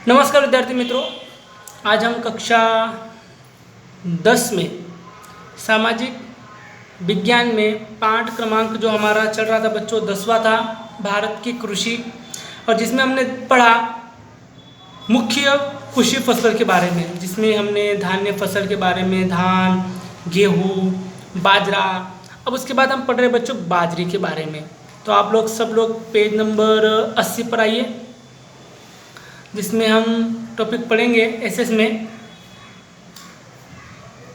नमस्कार विद्यार्थी मित्रों, आज हम कक्षा 10 में सामाजिक विज्ञान में पाठ क्रमांक जो हमारा चल रहा था बच्चों 10वां था, भारत की कृषि, और जिसमें हमने पढ़ा मुख्य कृषि फसल के बारे में, जिसमें हमने धान्य फसल के बारे में धान, गेहूँ, बाजरा। अब उसके बाद हम पढ़ रहे बच्चों बाजरे के बारे में। तो आप लोग सब लोग पेज नंबर 80 पर आइए, जिसमें हम टॉपिक पढ़ेंगे एसएस में।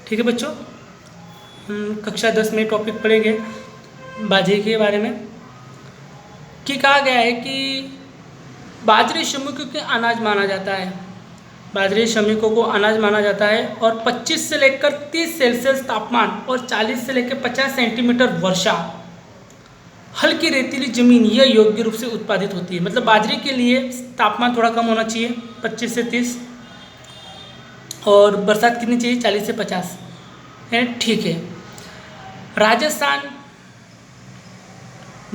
ठीक है बच्चों, हम कक्षा 10 में टॉपिक पढ़ेंगे बाजरे के बारे में। कि कहा गया है कि बाजरे श्रमिकों के अनाज माना जाता है, बाजरे श्रमिकों को अनाज माना जाता है, और 25 से लेकर 30 सेल्सियस तापमान और 40 से लेकर 50 सेंटीमीटर वर्षा, हल्की रेतीली जमीन यह योग्य रूप से उत्पादित होती है। मतलब बाजरे के लिए तापमान थोड़ा कम होना चाहिए, 25 से 30, और बरसात कितनी चाहिए, 40 से 50 है। ठीक है। राजस्थान,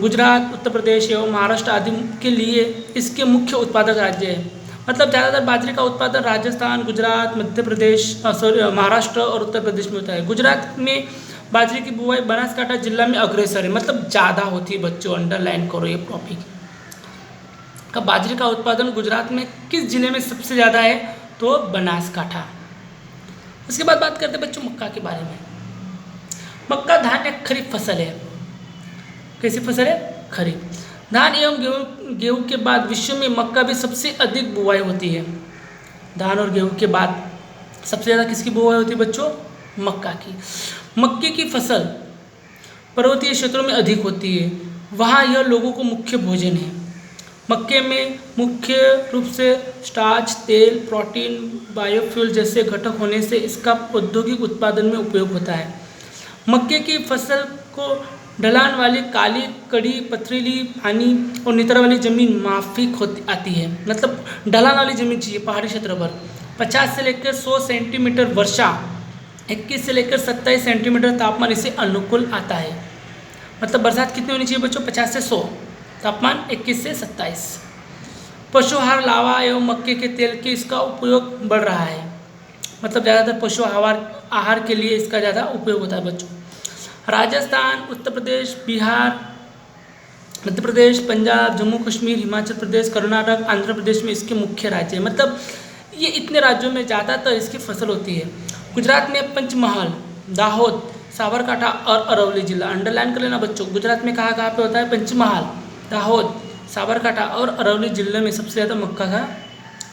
गुजरात, उत्तर प्रदेश एवं महाराष्ट्र आदि के लिए इसके मुख्य उत्पादक राज्य है। मतलब ज़्यादातर बाजरे का उत्पादन राजस्थान, गुजरात, मध्य प्रदेश, महाराष्ट्र और उत्तर प्रदेश में होता है। गुजरात में बाजरे की बुआई बनासकांठा जिला में अग्रसर है, मतलब ज़्यादा होती है बच्चों, अंडरलाइन करो ये टॉपिक का। बाजरे का उत्पादन गुजरात में किस जिले में सबसे ज़्यादा है, तो बनासकांठा। उसके बाद बात करते हैं बच्चों मक्का के बारे में। मक्का धान एक खरीफ फसल है। कैसी फसल है, खरीफ। धान एवं गेहूँ के बाद विश्व में मक्का भी सबसे अधिक बुआई होती है। धान और गेहूँ के बाद सबसे ज़्यादा किसकी बुआई होती है बच्चों, मक्का की। मक्के की फसल पर्वतीय क्षेत्रों में अधिक होती है, वहाँ यह लोगों को मुख्य भोजन है। मक्के में मुख्य रूप से स्टार्च, तेल, प्रोटीन, बायोफ्यूल जैसे घटक होने से इसका औद्योगिक उत्पादन में उपयोग होता है। मक्के की फसल को ढलान वाली काली, कड़ी, पथरीली, पानी और नितर वाली जमीन माफिक आती है। मतलब ढलान वाली जमीन चाहिए पहाड़ी क्षेत्र पर। 50 से लेकर 100 सेंटीमीटर वर्षा, 21 से लेकर 27 सेंटीमीटर तापमान इसे अनुकूल आता है। मतलब बरसात कितनी होनी चाहिए बच्चों, 50 से 100, तापमान 21 से 27। पशु आहार, लावा एवं मक्के के तेल के इसका उपयोग बढ़ रहा है। मतलब ज़्यादातर पशु आहार के लिए इसका ज़्यादा उपयोग होता है बच्चों। राजस्थान, उत्तर प्रदेश, बिहार, मध्य प्रदेश, पंजाब, जम्मू कश्मीर, हिमाचल प्रदेश, कर्नाटक, आंध्र प्रदेश में इसके मुख्य राज्य है। मतलब ये इतने राज्यों में ज़्यादातर इसकी फसल होती है। गुजरात में पंचमहाल, दाहोद, साबरकांठा और अरवली जिला, अंडरलाइन कर लेना बच्चों। गुजरात में कहाँ पे होता है, पंचमहाल, दाहोद, साबरकांठा और अरवली जिले में सबसे ज़्यादा मक्का का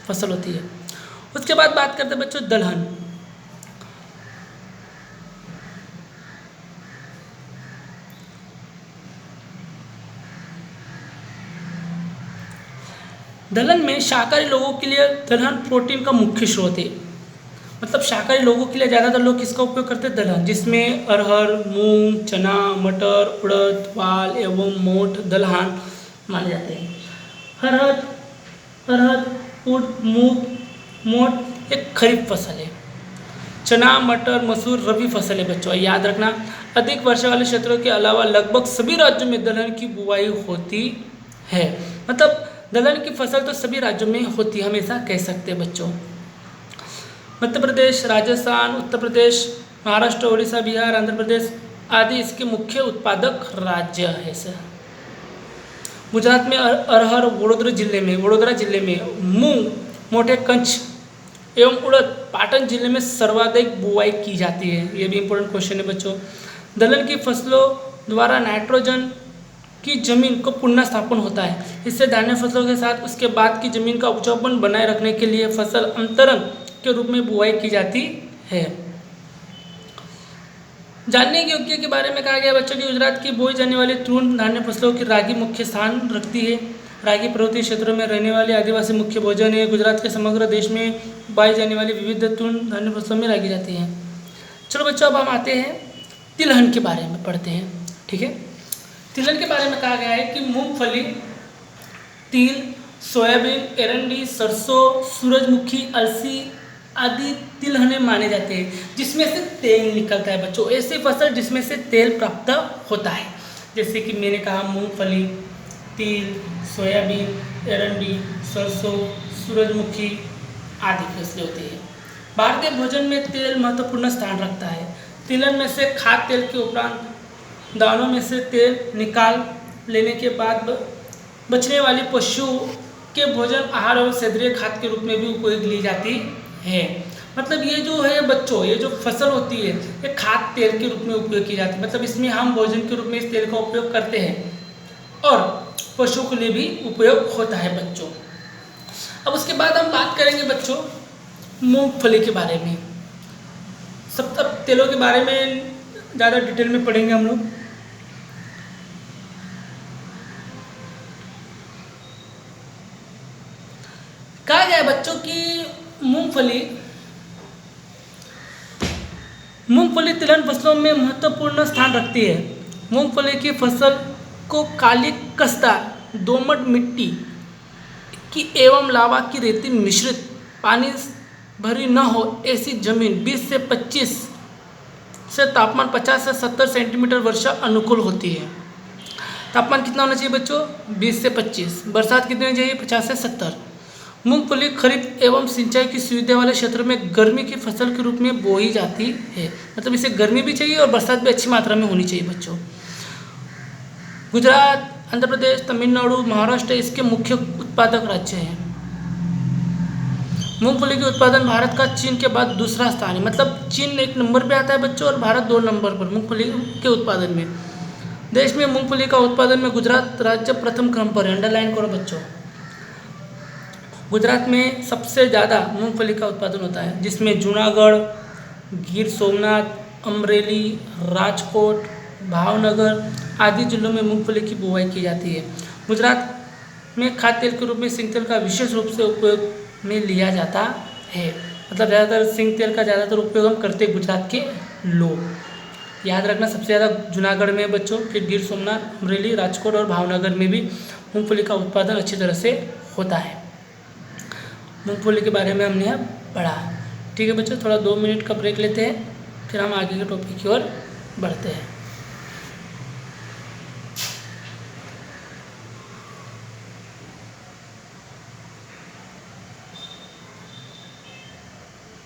फसल होती है। उसके बाद बात करते हैं बच्चों दलहन। दलहन में शाकाहारी लोगों के लिए दलहन प्रोटीन का मुख्य स्रोत है। मतलब शाकाहारी लोगों के लिए ज़्यादातर लोग किसका उपयोग करते हैं, दलहन, जिसमें अरहर, मूंग, चना, मटर, उड़द, वाल एवं मोठ दलहन माने जाते हैं। अरहर, उड़द, मूंग, मोठ एक खरीफ फसल है। चना, मटर, मसूर रबी फसल है बच्चों, याद रखना। अधिक वर्षा वाले क्षेत्रों के अलावा लगभग सभी राज्यों में दलहन की बुआई होती है। मतलब दलहन की फसल तो सभी राज्यों में होती है, हमेशा कह सकते हैं बच्चों। मध्य प्रदेश, राजस्थान, उत्तर प्रदेश, महाराष्ट्र, उड़ीसा, बिहार, आंध्र प्रदेश आदि इसके मुख्य उत्पादक राज्य है सर। गुजरात में अरहर, वडोदरा जिले में मूंग, मोटे कंच एवं उड़द पाटन जिले में सर्वाधिक बुआई की जाती है। ये भी इंपॉर्टेंट क्वेश्चन है बच्चों। दलहन की फसलों द्वारा नाइट्रोजन की जमीन को पुनर्स्थापन होता है। इससे धान्य फसलों के साथ उसके बाद की जमीन का उपजाऊपन बनाए रखने के लिए फसल अंतरण के रूप में बुआई की जाती है। जानने योग्य के बारे में कहा गया बच्चों की गुजरात की बोई जाने वाली तृण धान्य फसलों की रागी मुख्य स्थान रखती है। रागी पर्वतीय क्षेत्रों में रहने वाले आदिवासी मुख्य भोजन है। गुजरात के समग्र देश में बोई जाने वाली विविध तृण धान्य फसलों में रागी जाती है। चलो बच्चों, अब हम आते हैं तिलहन के बारे में पढ़ते हैं। ठीक है, तिलहन के बारे में कहा गया है कि मूंगफली, तिल, सोयाबीन, एरंडी, सरसों, सूरजमुखी, अलसी आदि तिलहने माने जाते हैं, जिसमें से तेल निकलता है बच्चों। ऐसी फसल जिसमें से तेल प्राप्त होता है, जैसे कि मैंने कहा मूंगफली, तिल, सोयाबीन, एरंडी, सरसों, सूरजमुखी, आदि फसलें होती है। भारतीय भोजन में तेल महत्वपूर्ण स्थान रखता है। तिलहन में से खाद्य तेल के उपरांत दानों में से तेल निकाल लेने के बाद बचने वाली पशुओं के भोजन आहार और सेंद्रीय खाद के रूप में भी उपयोग ली जाती है। मतलब ये जो है बच्चों, ये जो फसल होती है ये खाद्य तेल के रूप में उपयोग की जाती है। मतलब इसमें हम भोजन के रूप में इस तेल का उपयोग करते हैं और पशुओं के लिए भी उपयोग होता है बच्चों। अब उसके बाद हम बात करेंगे बच्चों मूंगफली के बारे में। सब तेलों के बारे में ज़्यादा डिटेल में पढ़ेंगे हम लोग। कहा गया है बच्चों की मूंगफली तिलहन फसलों में महत्वपूर्ण स्थान रखती है। मूंगफली की फसल को काली कसदार दोमट मिट्टी की एवं लावा की रेती मिश्रित पानी भरी न हो ऐसी जमीन 20 से 25 से तापमान 50 से 70 सेंटीमीटर वर्षा अनुकूल होती है। तापमान कितना होना चाहिए बच्चों? 20 से 25। बरसात कितनी होनी चाहिए? 50 से 70। मूंगफली खरीफ एवं सिंचाई की सुविधा वाले क्षेत्र में गर्मी की फसल के रूप में बोई जाती है। मतलब इसे गर्मी भी चाहिए और बरसात भी अच्छी मात्रा में होनी चाहिए बच्चों। गुजरात, आंध्र प्रदेश, तमिलनाडु, महाराष्ट्र इसके मुख्य उत्पादक राज्य हैं। मूंगफली के उत्पादन भारत का चीन के बाद दूसरा स्थान है। मतलब चीन 1 नंबर पे आता है बच्चों और भारत 2 नंबर पर मूंगफली के उत्पादन में। देश में मूंगफली का उत्पादन में गुजरात राज्य प्रथम क्रम पर है। अंडरलाइन करो बच्चों। गुजरात में सबसे ज़्यादा मूंगफली का उत्पादन होता है, जिसमें जूनागढ़, गिर सोमनाथ, अमरेली, राजकोट, भावनगर आदि जिलों में मूंगफली की बुवाई की जाती है। गुजरात में खाद्य तेल के रूप में सिंग तेल का विशेष रूप से उपयोग में लिया जाता है। मतलब ज़्यादातर सिंग तेल का ज़्यादातर उपयोग हम करते हैं गुजरात के लोग। याद रखना सबसे ज़्यादा जूनागढ़ में बच्चों, फिर गिर सोमनाथ, अमरेली, राजकोट और भावनगर में भी मूंगफली का उत्पादन अच्छी तरह से होता है। मूंगफली के बारे में हमने अब पढ़ा। ठीक है बच्चों, थोड़ा 2 मिनट का ब्रेक लेते हैं, फिर हम आगे के टॉपिक की ओर बढ़ते हैं।